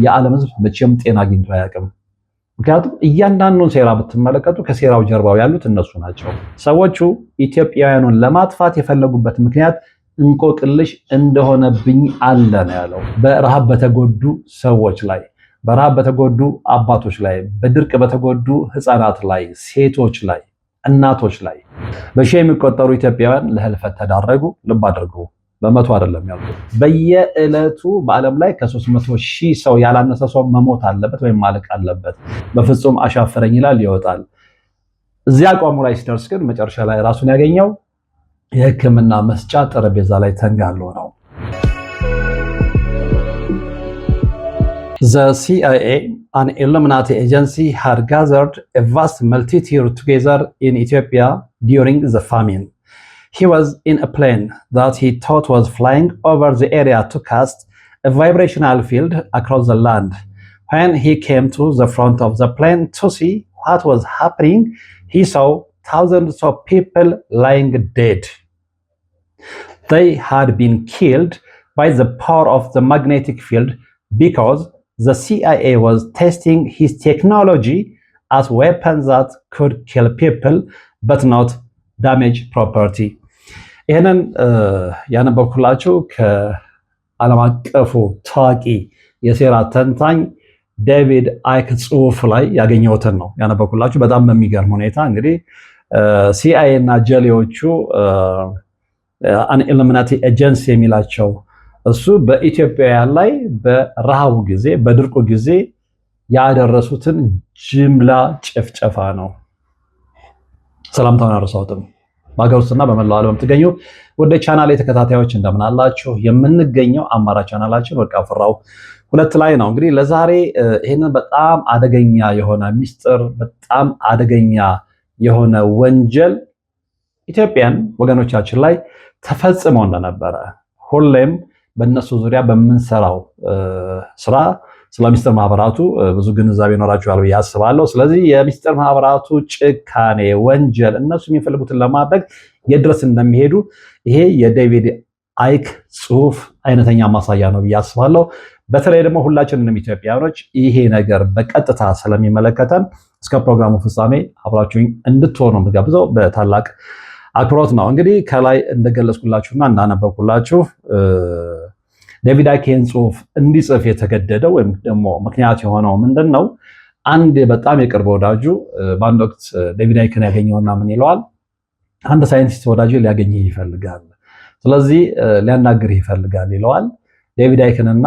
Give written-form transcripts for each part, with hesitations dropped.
የዓለም ሕዝብ መቼም ጤና አግኝቶ አያውቅም። ምክንያቱም እያንዳንዱን ሴራ ብትመለከቱ ከሴራው ጀርባው ያሉት እነሱ ናቸው። ሰዎቹ ኢትዮጵያውያኑን ለማጥፋት የፈለጉበት ምክንያት እንቆቅልሽ እንደሆነብኝ አለ ነው ያለው። በረሃብ በተጎዱ ሰዎች ላይ፣ በረሃብ በተጎዱ አባቶች ላይ፣ በድርቅ በተጎዱ ህፃናት ላይ፣ ሴቶች ላይ፣ እናቶች ላይ በሺህ የሚቆጠሩ ኢትዮጵያውያን ለህልፈት ተዳረጉ። ልብ አድርጉ፣ በመቶ አይደለም ያልኩት። በየዕለቱ በዓለም ላይ ከ300,000 ሰው ያላነሰ ሰው መሞት አለበት ወይም ማለቅ አለበት። በፍጹም አሻፈረኝ ይላል ይወጣል። እዚያ አቋሙ ላይ ሲደርስ ግን መጨረሻ ላይ ራሱን ያገኘው የሕክምና መስጫ ጠረጴዛ ላይ ተንጋሎ ነው። The CIA, an Illuminati agency, had gathered a vast multitude together in Ethiopia during the famine. He was in a plane that he thought was flying over the area to cast a vibrational field across the land. When he came to the front of the plane to see what was happening, he saw thousands of people lying dead. They had been killed by the power of the magnetic field because the CIA was testing his technology as weapons that could kill people but not damage property. ይህንን ያነበብኩላችሁ ከዓለም አቀፉ ታዋቂ የሴራ ተንታኝ ዴቪድ አይክ ጽሑፍ ላይ ያገኘሁትን ነው ያነበብኩላችሁ። በጣም በሚገርም ሁኔታ እንግዲህ ሲአይኤ እና ጀሌዎቹ አን ኢሉሚናቲ ኤጀንሲ የሚላቸው እሱ በኢትዮጵያውያን ላይ በረሃቡ ጊዜ በድርቁ ጊዜ ያደረሱትን ጅምላ ጭፍጨፋ ነው። ሰላምታውን አረሳውትም። በሀገር ውስጥና በመላው ዓለም የምትገኙ ወደ ቻናሌ ተከታታዮች እንደምን አላችሁ? የምንገኘው አማራጭ ቻናላችን ወርቅ አፈራው 2 ላይ ነው። እንግዲህ ለዛሬ ይህንን በጣም አደገኛ የሆነ ሚስጥር፣ በጣም አደገኛ የሆነ ወንጀል ኢትዮጵያን ወገኖቻችን ላይ ተፈጽሞ እንደነበረ ሁሌም በእነሱ ዙሪያ በምንሰራው ስራ ስለ ሚስጥር ማህበራቱ ብዙ ግንዛቤ ይኖራችኋል ብዬ አስባለሁ። ስለዚህ የሚስጥር ማህበራቱ ጭካኔ፣ ወንጀል እነሱ የሚፈልጉትን ለማድረግ የድረስ እንደሚሄዱ ይሄ የዴቪድ አይክ ጽሑፍ አይነተኛ ማሳያ ነው ብዬ አስባለሁ። በተለይ ደግሞ ሁላችንንም ኢትዮጵያውያኖች ይሄ ነገር በቀጥታ ስለሚመለከተን እስከ ፕሮግራሙ ፍጻሜ አብራችሁኝ እንድትሆኑ የምጋብዘው በታላቅ አክብሮት ነው። እንግዲህ ከላይ እንደገለጽኩላችሁና እንዳነበብኩላችሁ ዴቪድ አይክ ይህን ጽሑፍ እንዲጽፍ የተገደደው ወይም ደግሞ ምክንያት የሆነው ምንድን ነው? አንድ በጣም የቅርብ ወዳጁ በአንድ ወቅት ዴቪድ አይክን ያገኘውና ምን ይለዋል? አንድ ሳይንቲስት ወዳጁ ሊያገኝህ ይፈልጋል፣ ስለዚህ ሊያናግርህ ይፈልጋል ይለዋል። ዴቪድ አይክንና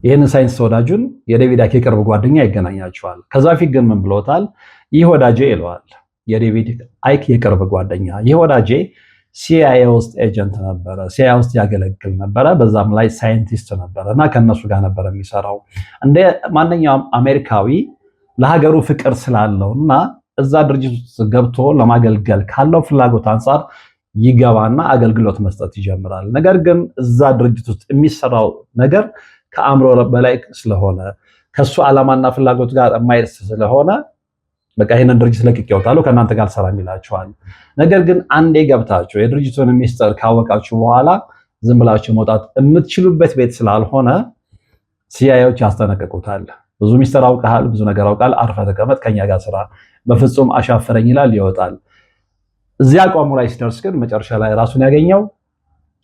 ይህንን ሳይንቲስት ወዳጁን የዴቪድ አይክ የቅርብ ጓደኛ ይገናኛቸዋል። ከዛ ፊት ግን ምን ብሎታል? ይህ ወዳጄ ይለዋል። የዴቪድ አይክ የቅርብ ጓደኛ ይህ ወዳጄ ሲአይኤ ውስጥ ኤጀንት ነበረ፣ ሲአይኤ ውስጥ ያገለግል ነበረ፣ በዛም ላይ ሳይንቲስት ነበረ እና ከነሱ ጋር ነበር የሚሰራው። እንደ ማንኛውም አሜሪካዊ ለሀገሩ ፍቅር ስላለው እና እዛ ድርጅት ውስጥ ገብቶ ለማገልገል ካለው ፍላጎት አንጻር ይገባና አገልግሎት መስጠት ይጀምራል። ነገር ግን እዛ ድርጅት ውስጥ የሚሰራው ነገር ከአእምሮ በላይ ስለሆነ ከሱ ዓላማና ፍላጎት ጋር የማይደርስ ስለሆነ በቃ ይሄንን ድርጅት ለቅቄ እወጣለሁ ከእናንተ ጋር ሰላም ይላችኋል። ነገር ግን አንዴ ገብታችሁ የድርጅቱን ሚስጥር ካወቃችሁ በኋላ ዝም ብላችሁ መውጣት የምትችሉበት ቤት ስላልሆነ ሲአይኤዎች ያስጠነቅቁታል። ብዙ ሚስጥር አውቃል፣ ብዙ ነገር አውቃል፣ አርፈህ ተቀመጥ፣ ከኛ ጋር ስራ፣ በፍጹም አሻፈረኝ ይላል ይወጣል። እዚያ አቋሙ ላይ ሲደርስ ግን መጨረሻ ላይ ራሱን ያገኘው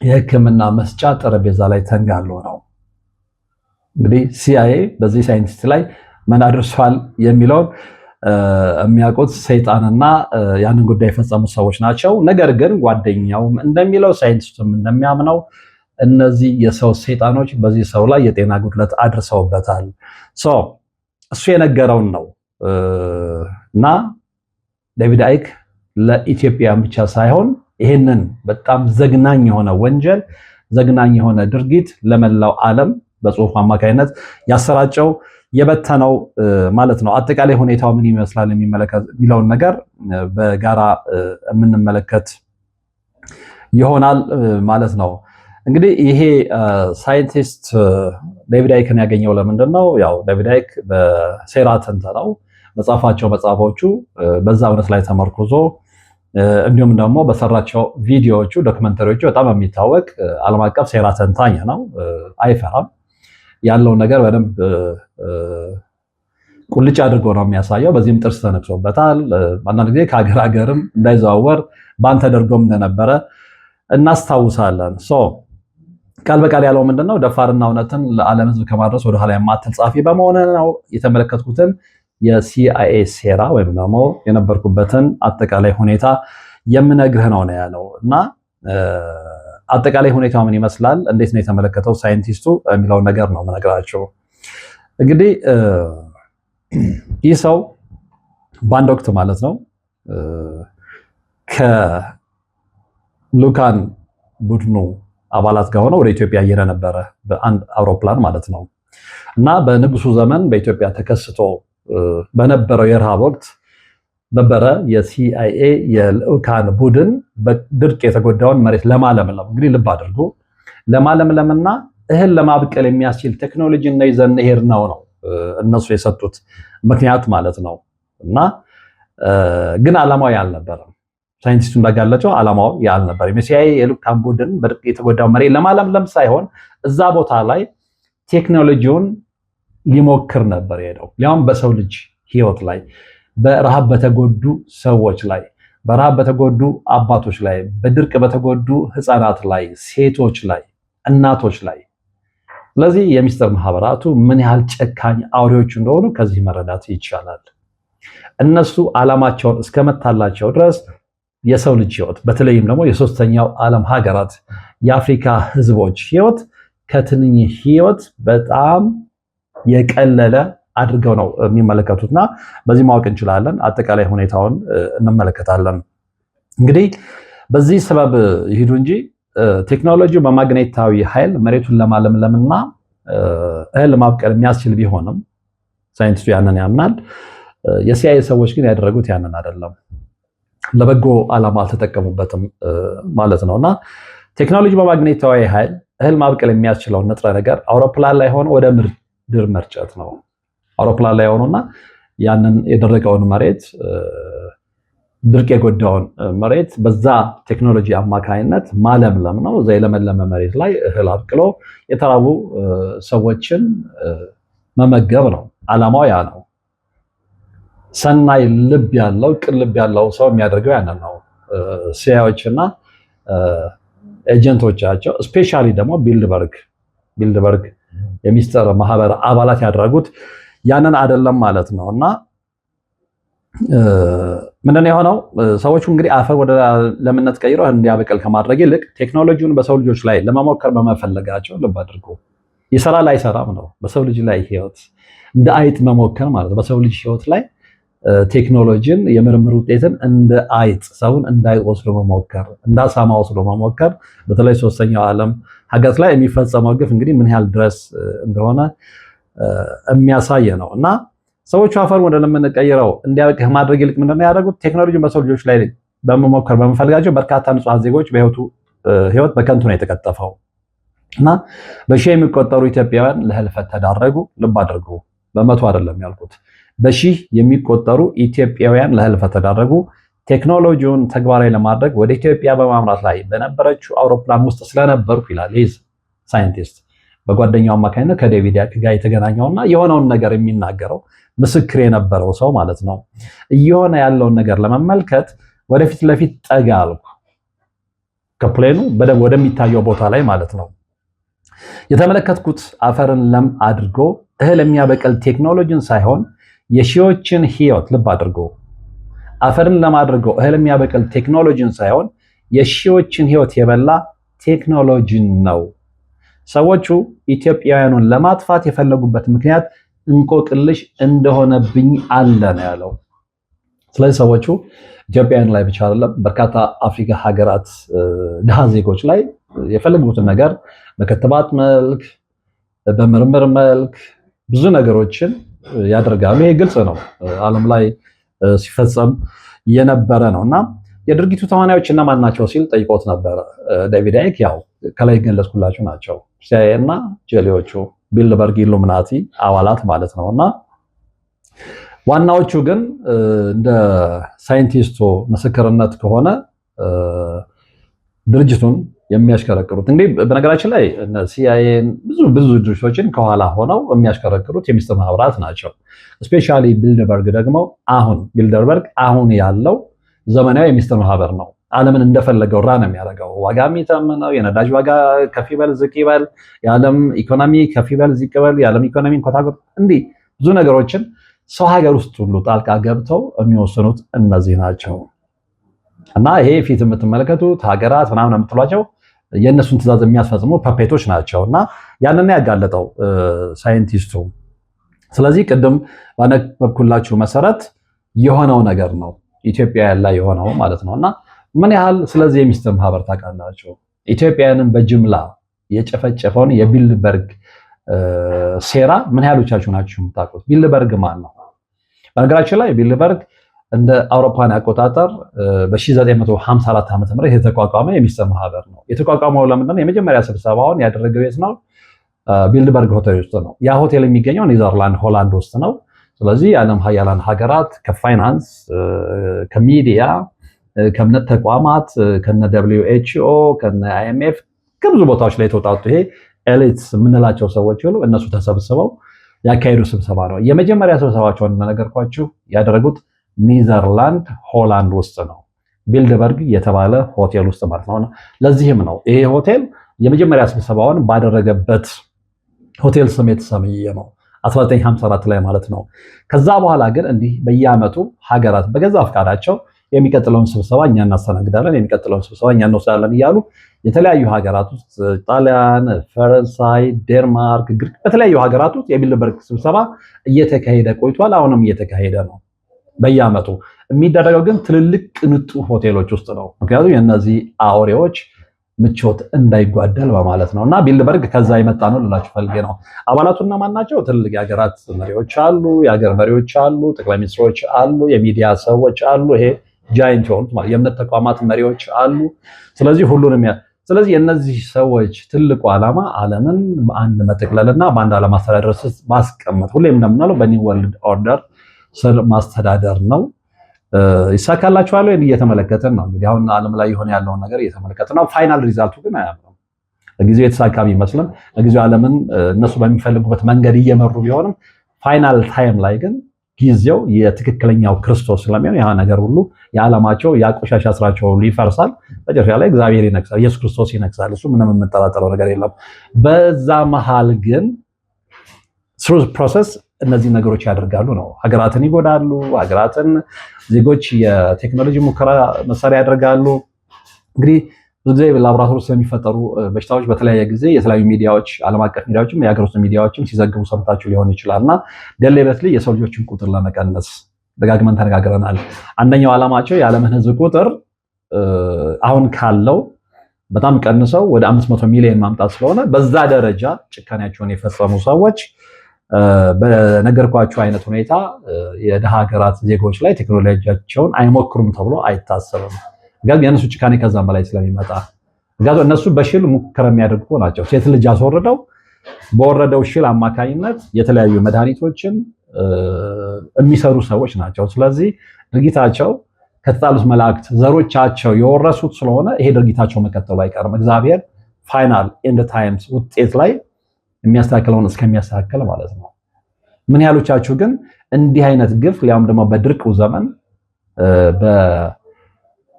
የሕክምና መስጫ ጠረጴዛ ላይ ተንጋሎ ነው። እንግዲህ ሲአይኤ በዚህ ሳይንቲስት ላይ ምን አድርሷል የሚለውን የሚያውቁት ሰይጣንና ያንን ጉዳይ የፈጸሙ ሰዎች ናቸው። ነገር ግን ጓደኛውም እንደሚለው ሳይንቲስቱም እንደሚያምነው እነዚህ የሰው ሰይጣኖች በዚህ ሰው ላይ የጤና ጉድለት አድርሰውበታል። እሱ የነገረውን ነው እና ዴቪድ አይክ ለኢትዮጵያ ብቻ ሳይሆን ይህንን በጣም ዘግናኝ የሆነ ወንጀል፣ ዘግናኝ የሆነ ድርጊት ለመላው ዓለም በጽሁፍ አማካይነት ያሰራጨው የበተነው ማለት ነው። አጠቃላይ ሁኔታው ምን ይመስላል የሚለውን ነገር በጋራ የምንመለከት ይሆናል ማለት ነው። እንግዲህ ይሄ ሳይንቲስት ዴቪድ አይክን ያገኘው ለምንድን ነው? ያው ዴቪድ አይክ በሴራ ተንተናው መጽሐፎቹ በዛ እውነት ላይ ተመርኩዞ እንዲሁም ደግሞ በሰራቸው ቪዲዮዎቹ ዶክመንተሪዎቹ በጣም የሚታወቅ ዓለም አቀፍ ሴራ ተንታኝ ነው። አይፈራም። ያለውን ነገር በደንብ ቁልጭ አድርጎ ነው የሚያሳየው። በዚህም ጥርስ ተነክሶበታል። አንዳንድ ጊዜ ከሀገር ሀገርም እንዳይዘዋወር ባን ተደርጎም እንደነበረ እናስታውሳለን። ቃል በቃል ያለው ምንድነው? ደፋርና እውነትን ለዓለም ሕዝብ ከማድረስ ወደኋላ የማትል ጻፊ በመሆን ነው የተመለከትኩትን የሲአይኤ ሴራ ወይም ደግሞ የነበርኩበትን አጠቃላይ ሁኔታ የምነግርህ ነው ያለው እና አጠቃላይ ሁኔታው ምን ይመስላል፣ እንዴት ነው የተመለከተው ሳይንቲስቱ የሚለውን ነገር ነው የምነግራቸው። እንግዲህ ይህ ሰው በአንድ ወቅት ማለት ነው ከሉካን ቡድኑ አባላት ጋር ሆነው ወደ ኢትዮጵያ እየሄደ ነበረ በአንድ አውሮፕላን ማለት ነው እና በንጉሱ ዘመን በኢትዮጵያ ተከስቶ በነበረው የረሃብ ወቅት ነበረ የሲአይኤ የልዑካን ቡድን በድርቅ የተጎዳውን መሬት ለማለምለም እንግዲህ ልብ አድርጉ ለማለምለምና እህል ለማብቀል የሚያስችል ቴክኖሎጂ እና ይዘን ሄድ ነው እነሱ የሰጡት ምክንያት ማለት ነው እና ግን ዓላማው ያልነበረም ሳይንቲስቱ እንዳጋለጠው ዓላማው ያልነበረም የሲአይኤ የልዑካን ቡድን በድርቅ የተጎዳው መሬት ለማለምለም ሳይሆን እዛ ቦታ ላይ ቴክኖሎጂውን ሊሞክር ነበር የሄደው። ያውም በሰው ልጅ ህይወት ላይ በረሃብ በተጎዱ ሰዎች ላይ በረሃብ በተጎዱ አባቶች ላይ በድርቅ በተጎዱ ህፃናት ላይ ሴቶች ላይ እናቶች ላይ። ስለዚህ የሚስጥር ማህበራቱ ምን ያህል ጨካኝ አውሬዎች እንደሆኑ ከዚህ መረዳት ይቻላል። እነሱ ዓላማቸውን እስከመታላቸው ድረስ የሰው ልጅ ህይወት በተለይም ደግሞ የሶስተኛው ዓለም ሀገራት የአፍሪካ ህዝቦች ህይወት ከትንኝ ህይወት በጣም የቀለለ አድርገው ነው የሚመለከቱትና በዚህ ማወቅ እንችላለን። አጠቃላይ ሁኔታውን እንመለከታለን። እንግዲህ በዚህ ሰበብ ይሄዱ እንጂ ቴክኖሎጂው በማግኔታዊ ኃይል መሬቱን ለማለምለምና እህል ማብቀል የሚያስችል ቢሆንም ሳይንቲስቱ ያንን ያምናል። የሲአይኤ ሰዎች ግን ያደረጉት ያንን አይደለም፣ ለበጎ ዓላማ አልተጠቀሙበትም ማለት ነውና ቴክኖሎጂ በማግኔታዊ ኃይል እህል ማብቀል የሚያስችለውን ንጥረ ነገር አውሮፕላን ላይ ሆኖ ወደ ምድር መርጨት ነው። አውሮፕላን ላይ ሆኖና ያንን የደረቀውን መሬት ድርቅ የጎዳውን መሬት በዛ ቴክኖሎጂ አማካይነት ማለምለም ነው። እዛ የለመለመ መሬት ላይ እህል አብቅሎ የተራቡ ሰዎችን መመገብ ነው። ዓላማው ያ ነው። ሰናይ ልብ ያለው ቅን ልብ ያለው ሰው የሚያደርገው ያንን ነው። ሲአይኤዎችና ኤጀንቶቻቸው ስፔሻሊ ደግሞ ቢልድበርግ የሚስጥር ማህበር አባላት ያደረጉት ያንን አይደለም ማለት ነው እና ምንድነው የሆነው? ሰዎቹ እንግዲህ አፈር ወደ ለምነት ቀይረው እንዲያበቅል ከማድረግ ይልቅ ቴክኖሎጂውን በሰው ልጆች ላይ ለመሞከር በመፈለጋቸው ልብ አድርጎ ይሰራል አይሰራም ነው። በሰው ልጅ ላይ ህይወት እንደ አይጥ መሞከር ማለት በሰው ልጅ ህይወት ላይ ቴክኖሎጂን የምርምር ውጤትን እንደ አይጥ ሰውን እንዳይጥ ወስዶ መሞከር፣ እንዳሳማ ወስዶ መሞከር በተለይ ሶስተኛው ዓለም ሀገራት ላይ የሚፈጸመው ግፍ እንግዲህ ምን ያህል ድረስ እንደሆነ የሚያሳይ ነው እና ሰዎቹ አፈር ወደ ለምን ቀይረው እንዲያበቅል ማድረግ ይልቅ ምንድነው ያደረጉት? ቴክኖሎጂን በሰው ልጆች ላይ በመሞከር በመፈልጋቸው በርካታ ንጹሃን ዜጎች ህይወት በከንቱ ነው የተቀጠፈው እና በሺህ የሚቆጠሩ ኢትዮጵያውያን ለህልፈት ተዳረጉ። ልብ አድርጉ፣ በመቶ አይደለም ያልኩት፣ በሺህ የሚቆጠሩ ኢትዮጵያውያን ለህልፈት ተዳረጉ። ቴክኖሎጂውን ተግባራዊ ለማድረግ ወደ ኢትዮጵያ በማምራት ላይ በነበረችው አውሮፕላን ውስጥ ስለነበርኩ ይላል ይህ ሳይንቲስት በጓደኛው አማካኝነት ከዴቪድ ያክ ጋር የተገናኘውና የሆነውን ነገር የሚናገረው ምስክር የነበረው ሰው ማለት ነው። እየሆነ ያለውን ነገር ለመመልከት ወደፊት ለፊት ጠጋ አልኩ፣ ከፕሌኑ በደንብ ወደሚታየው ቦታ ላይ ማለት ነው። የተመለከትኩት አፈርን ለም አድርጎ እህል የሚያበቅል ቴክኖሎጂን ሳይሆን የሺዎችን ህይወት ልብ አድርጎ አፈርን ለም አድርጎ እህል የሚያበቅል ቴክኖሎጂን ሳይሆን የሺዎችን ህይወት የበላ ቴክኖሎጂን ነው። ሰዎቹ ኢትዮጵያውያኑን ለማጥፋት የፈለጉበት ምክንያት እንቆቅልሽ እንደሆነብኝ አለ ነው ያለው። ስለዚህ ሰዎቹ ኢትዮጵያውያን ላይ ብቻ አይደለም በርካታ አፍሪካ ሀገራት ድሃ ዜጎች ላይ የፈለጉትን ነገር በክትባት መልክ በምርምር መልክ ብዙ ነገሮችን ያደርጋሉ። ይሄ ግልጽ ነው፣ ዓለም ላይ ሲፈጸም የነበረ ነውና የድርጊቱ ተዋናዮች እነማን ናቸው ሲል ጠይቆት ነበረ ዴቪድ አይክ። ያው ከላይ ገለጽኩላችሁ ናቸው፣ ሲአይኤ እና ጀሌዎቹ ቢልድበርግ ኢሉሚናቲ አባላት ማለት ነውና ዋናዎቹ ግን እንደ ሳይንቲስቱ ምስክርነት ከሆነ ድርጅቱን የሚያሽከረክሩት እንግዲህ በነገራችን ላይ ሲአይኤን ብዙ ድርጅቶችን ከኋላ ሆነው የሚያሽከረክሩት የሚስጥር ማህበራት ናቸው። ስፔሻሊ ቢልደርበርግ አሁን ያለው ዘመናዊ የሚስጥር ማህበር ነው። ዓለምን እንደፈለገው ራ ነው የሚያደርገው። ዋጋ የሚተምነው የነዳጅ ዋጋ ከፍ ይበል ዝቅ ይበል፣ የዓለም ኢኮኖሚ ከፍ ይበል ዝቅ ይበል፣ የዓለም ኢኮኖሚ እንኮታኮት፣ እንዲህ ብዙ ነገሮችን ሰው ሀገር ውስጥ ሁሉ ጣልቃ ገብተው የሚወስኑት እነዚህ ናቸው። እና ይሄ ፊት የምትመለከቱት ሀገራት ምናምን የምትሏቸው የእነሱን ትእዛዝ የሚያስፈጽሙ ፐፔቶች ናቸው። እና ያንን ያጋለጠው ሳይንቲስቱ። ስለዚህ ቅድም ባነበብኩላችሁ መሰረት የሆነው ነገር ነው ኢትዮጵያ ላይ የሆነው ማለት ነው። እና ምን ያህል ስለዚህ የሚስጥር ማህበር ታውቃላችሁ? ኢትዮጵያውያንን በጅምላ የጨፈጨፈውን የቢልደርበርግ ሴራ ምን ያህሎቻችሁ ናችሁ የምታውቁት? ቢልደርበርግ ማን ነው? በነገራችን ላይ ቢልደርበርግ እንደ አውሮፓን አቆጣጠር በ1954 ዓ.ም የተቋቋመ የሚስጥር ማህበር ነው። የተቋቋመው ለምንድን ነው? የመጀመሪያ ስብሰባውን ያደረገው የት ነው? ቢልደርበርግ ሆቴል ውስጥ ነው። ያ ሆቴል የሚገኘው ኔዘርላንድ ሆላንድ ውስጥ ነው። ስለዚህ የዓለም ሀያላን ሀገራት ከፋይናንስ፣ ከሚዲያ፣ ከእምነት ተቋማት፣ ከነ WHO፣ ከነ IMF ከብዙ ቦታዎች ላይ የተውጣጡ ይሄ ኤሊትስ የምንላቸው ሰዎች ሁሉ እነሱ ተሰብስበው ያካሄዱ ስብሰባ ነው። የመጀመሪያ ስብሰባቸውን እንደነገርኳችሁ ያደረጉት ኔዘርላንድ ሆላንድ ውስጥ ነው፣ ቢልደርበርግ የተባለ ሆቴል ውስጥ ማለት ነው። ለዚህም ነው ይሄ ሆቴል የመጀመሪያ ስብሰባውን ባደረገበት ሆቴል ስም የተሰየመው 1954 ላይ ማለት ነው። ከዛ በኋላ ግን እንዲህ በየዓመቱ ሀገራት በገዛ ፈቃዳቸው የሚቀጥለውን ስብሰባ እኛ እናስተናግዳለን፣ የሚቀጥለውን ስብሰባ እኛ እንወስዳለን እያሉ የተለያዩ ሀገራት ውስጥ ጣሊያን፣ ፈረንሳይ፣ ዴንማርክ፣ ግሪክ በተለያዩ ሀገራት ውስጥ የቢልደርበርግ ስብሰባ እየተካሄደ ቆይቷል። አሁንም እየተካሄደ ነው። በየዓመቱ የሚደረገው ግን ትልልቅ ቅንጡ ሆቴሎች ውስጥ ነው። ምክንያቱም የእነዚህ አውሬዎች ምቾት እንዳይጓደል በማለት ነው። እና ቢልደርበርግ ከዛ የመጣ ነው ልላችሁ ፈልጌ ነው። አባላቱ እነማን ናቸው? ትልልቅ የሀገራት መሪዎች አሉ፣ የሀገር መሪዎች አሉ፣ ጠቅላይ ሚኒስትሮች አሉ፣ የሚዲያ ሰዎች አሉ። ይሄ ጃይንት የሆኑት ማለት የእምነት ተቋማት መሪዎች አሉ። ስለዚህ ሁሉንም ስለዚህ የእነዚህ ሰዎች ትልቁ ዓላማ ዓለምን በአንድ መጠቅለልና በአንድ ዓለም አስተዳደር ማስቀመጥ፣ ሁሌም እንደምናለው በኒው ወርልድ ኦርደር ስር ማስተዳደር ነው። ይሳካላችኋል ወይ እየተመለከተን ነው። እንግዲህ አሁን ዓለም ላይ የሆነ ያለውን ነገር እየተመለከተን ነው። ፋይናል ሪዛልቱ ግን አያምርም። ለጊዜው የተሳካ ቢመስልም ለጊዜው ዓለምን እነሱ በሚፈልጉበት መንገድ እየመሩ ቢሆንም ፋይናል ታይም ላይ ግን ጊዜው የትክክለኛው ክርስቶስ ስለሚሆን ያ ነገር ሁሉ የዓለማቸው የቆሻሻ ስራቸው ሁሉ ይፈርሳል። መጨረሻ ላይ እግዚአብሔር ይነግሳል፣ ኢየሱስ ክርስቶስ ይነግሳል። እሱ ምንም የምንጠራጠረው ነገር የለም። በዛ መሃል ግን ስሩ ፕሮሰስ እነዚህ ነገሮች ያደርጋሉ ነው። ሀገራትን ይጎዳሉ። ሀገራትን ዜጎች የቴክኖሎጂ ሙከራ መሳሪያ ያደርጋሉ። እንግዲህ ብዙ ጊዜ ላቦራቶሪ ውስጥ የሚፈጠሩ በሽታዎች በተለያየ ጊዜ የተለያዩ ሚዲያዎች፣ ዓለም አቀፍ ሚዲያዎችም የሀገር ውስጥ ሚዲያዎችም ሲዘግቡ ሰምታችሁ ሊሆን ይችላል። እና ደሌበትሊ የሰው ልጆችን ቁጥር ለመቀነስ ደጋግመን ተነጋግረናል። አንደኛው ዓላማቸው የዓለምን ሕዝብ ቁጥር አሁን ካለው በጣም ቀንሰው ወደ 500 ሚሊዮን ማምጣት ስለሆነ በዛ ደረጃ ጭካኔያቸውን የፈጸሙ ሰዎች በነገርኳችሁ አይነት ሁኔታ የደሃ ሀገራት ዜጎች ላይ ቴክኖሎጂያቸውን አይሞክሩም ተብሎ አይታሰብም። ምክንያቱም የእነሱ ጭካኔ ከዛም በላይ ስለሚመጣ፣ ምክንያቱም እነሱ በሽል ሙከራ የሚያደርጉ ናቸው። ሴት ልጅ አስወርደው በወረደው ሽል አማካኝነት የተለያዩ መድኃኒቶችን የሚሰሩ ሰዎች ናቸው። ስለዚህ ድርጊታቸው ከተጣሉት መላእክት ዘሮቻቸው የወረሱት ስለሆነ ይሄ ድርጊታቸው መቀጠሉ አይቀርም። እግዚአብሔር ፋይናል ኤንድ ታይምስ ውጤት ላይ የሚያስተካክለውን እስከሚያስተካክል ማለት ነው። ምን ያህሎቻችሁ ግን እንዲህ አይነት ግፍ ሊያውም ደግሞ በድርቁ ዘመን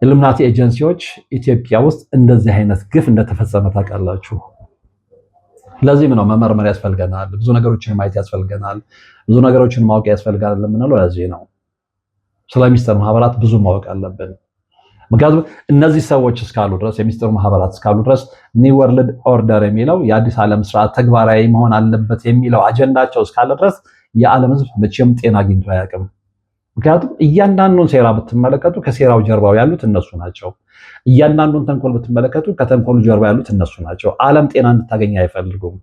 በኢሉሚናቲ ኤጀንሲዎች ኢትዮጵያ ውስጥ እንደዚህ አይነት ግፍ እንደተፈጸመ ታውቃላችሁ? ለዚህም ነው መመርመር ያስፈልገናል፣ ብዙ ነገሮችን ማየት ያስፈልገናል፣ ብዙ ነገሮችን ማወቅ ያስፈልጋል የምንለው ለዚህ ነው። ስለ ሚስጥር ማህበራት ብዙ ማወቅ አለብን። ምክንያቱም እነዚህ ሰዎች እስካሉ ድረስ የሚስጥር ማህበራት እስካሉ ድረስ ኒው ወርልድ ኦርደር የሚለው የአዲስ ዓለም ስርዓት ተግባራዊ መሆን አለበት የሚለው አጀንዳቸው እስካለ ድረስ የዓለም ሕዝብ መቼም ጤና አግኝቶ አያውቅም። ምክንያቱም እያንዳንዱን ሴራ ብትመለከቱ ከሴራው ጀርባው ያሉት እነሱ ናቸው። እያንዳንዱን ተንኮል ብትመለከቱ ከተንኮሉ ጀርባ ያሉት እነሱ ናቸው። ዓለም ጤና እንድታገኝ አይፈልጉም።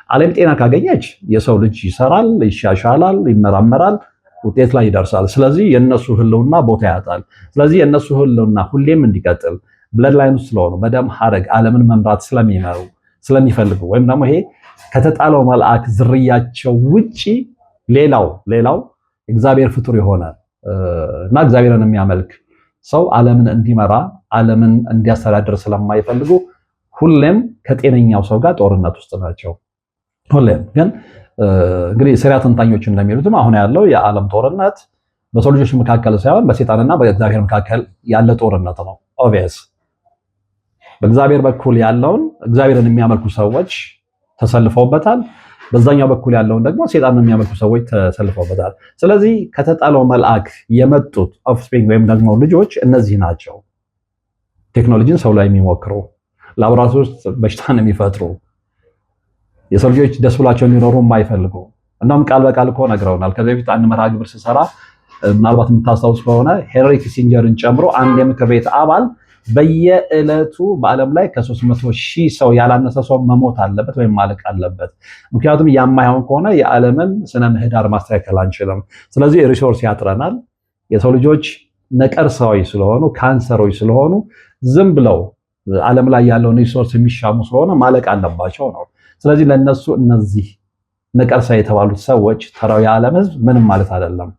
ዓለም ጤና ካገኘች የሰው ልጅ ይሰራል፣ ይሻሻላል፣ ይመራመራል፣ ውጤት ላይ ይደርሳል። ስለዚህ የነሱ ህልውና ቦታ ያጣል። ስለዚህ የነሱ ህልውና ሁሌም እንዲቀጥል ብለድ ላይን ስለሆኑ በደም ሐረግ ዓለምን መምራት ስለሚመሩ ስለሚፈልጉ ወይም ደግሞ ይሄ ከተጣለው መልአክ ዝርያቸው ውጪ ሌላው እግዚአብሔር ፍጡር የሆነ እና እግዚአብሔርን የሚያመልክ ሰው ዓለምን እንዲመራ ዓለምን እንዲያስተዳድር ስለማይፈልጉ ሁሌም ከጤነኛው ሰው ጋር ጦርነት ውስጥ ናቸው። ሁሌም ግን እንግዲህ ሰሪያ ተንታኞች እንደሚሉትም አሁን ያለው የዓለም ጦርነት በሰው ልጆች መካከል ሳይሆን በሰይጣንና በእግዚአብሔር መካከል ያለ ጦርነት ነው። ኦብቪየስ በእግዚአብሔር በኩል ያለውን እግዚአብሔርን የሚያመልኩ ሰዎች ተሰልፈውበታል። በዛኛው በኩል ያለውን ደግሞ ሰይጣንን የሚያመልኩ ሰዎች ተሰልፈውበታል። ስለዚህ ከተጣለው መልአክ የመጡት ኦፍስፕሪንግ ወይም ደግሞ ልጆች እነዚህ ናቸው። ቴክኖሎጂን ሰው ላይ የሚሞክሩ፣ ላቦራቶሪ ውስጥ በሽታን የሚፈጥሩ፣ የሰው ልጆች ደስ ብሏቸው እንዲኖሩ የማይፈልጉ እናም ቃል በቃል እኮ ነግረውናል። ከዚህ በፊት አንድ መርሃ ግብር ስሰራ ምናልባት የምታስታውስ ከሆነ ሄንሪ ኪሲንጀርን ጨምሮ አንድ የምክር ቤት አባል በየዕለቱ በዓለም ላይ ከ300,000 ሰው ያላነሰ ሰው መሞት አለበት ወይም ማለቅ አለበት። ምክንያቱም የማይሆን ከሆነ የዓለምን ስነ ምህዳር ማስተካከል አንችልም። ስለዚህ ሪሶርስ ያጥረናል። የሰው ልጆች ነቀርሳዊ ስለሆኑ ካንሰሮች ስለሆኑ ዝም ብለው ዓለም ላይ ያለውን ሪሶርስ የሚሻሙ ስለሆነ ማለቅ አለባቸው ነው። ስለዚህ ለነሱ እነዚህ ነቀርሳ የተባሉት ሰዎች ተራው የዓለም ሕዝብ ምንም ማለት አይደለም።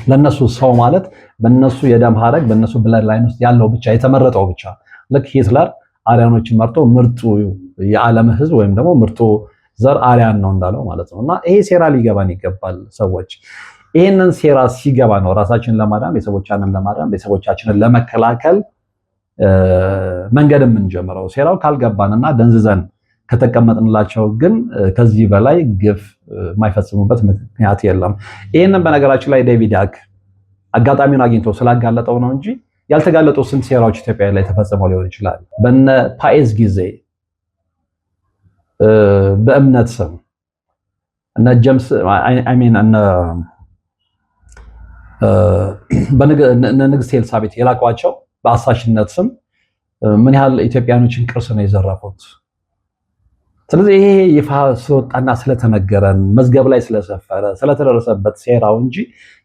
ለነሱ ሰው ማለት በነሱ የደም ሐረግ በነሱ ብለድ ላይን ውስጥ ያለው ብቻ የተመረጠው ብቻ። ልክ ሂትለር አርያኖችን መርጦ ምርጡ የዓለም ሕዝብ ወይም ደግሞ ምርጡ ዘር አርያን ነው እንዳለው ማለት ነው። እና ይሄ ሴራ ሊገባን ይገባል። ሰዎች ይሄንን ሴራ ሲገባ ነው ራሳችንን ለማዳን ቤተሰቦቻችንን ለመከላከል መንገድ የምንጀምረው። ሴራው ካልገባንና ደንዝዘን ከተቀመጥንላቸው ግን ከዚህ በላይ ግፍ የማይፈጽሙበት ምክንያት የለም። ይህንን በነገራችን ላይ ዴቪድ ያክ አጋጣሚውን አግኝቶ ስላጋለጠው ነው እንጂ ያልተጋለጡ ስንት ሴራዎች ኢትዮጵያ ላይ ተፈጽመው ሊሆን ይችላል። በነ ፓኤዝ ጊዜ በእምነት ስም እነ ጀምስ እነ ንግስት ኤልሳቤጥ የላቋቸው በአሳሽነት ስም ምን ያህል ኢትዮጵያኖችን ቅርስ ነው የዘረፉት። ስለዚህ ይሄ ይፋ ስለወጣና ስለተነገረን መዝገብ ላይ ስለሰፈረ ስለተደረሰበት ሴራው እንጂ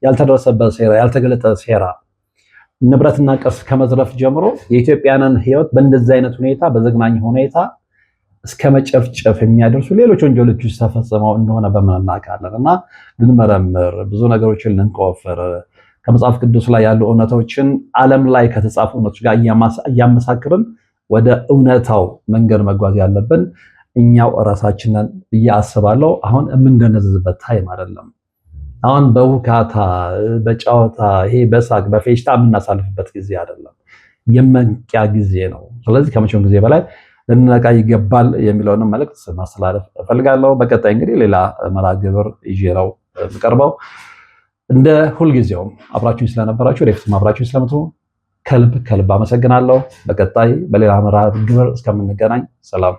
ያልተደረሰበት ሴራ ያልተገለጠ ሴራ ንብረትና ቅርስ ከመዝረፍ ጀምሮ የኢትዮጵያንን ሕይወት በእንደዚህ አይነት ሁኔታ በዘግናኝ ሁኔታ እስከ መጨፍጨፍ የሚያደርሱ ሌሎች ወንጀሎች ተፈጽመው እንደሆነ በምን እናውቃለን። እና ልንመረምር ብዙ ነገሮችን ልንቆፍር ከመጽሐፍ ቅዱስ ላይ ያሉ እውነቶችን ዓለም ላይ ከተጻፉ እውነቶች ጋር እያመሳክርን ወደ እውነታው መንገድ መጓዝ ያለብን እኛው ራሳችንን ብዬ አስባለሁ። አሁን የምንደነዝዝበት ታይም አይደለም። አሁን በውካታ በጨዋታ ይሄ በሳቅ በፌሽታ የምናሳልፍበት ጊዜ አይደለም፣ የመንቂያ ጊዜ ነው። ስለዚህ ከመቼውም ጊዜ በላይ ልንነቃ ይገባል የሚለውን መልእክት ማስተላለፍ እፈልጋለሁ። በቀጣይ እንግዲህ ሌላ መርሃ ግብር ይዤ ነው የምቀርበው። እንደ ሁልጊዜውም አብራችሁኝ ስለነበራችሁ ወደፊትም አብራችሁኝ ስለምትሆኑ ከልብ አመሰግናለሁ። በቀጣይ በሌላ መርሃ ግብር እስከምንገናኝ ሰላም።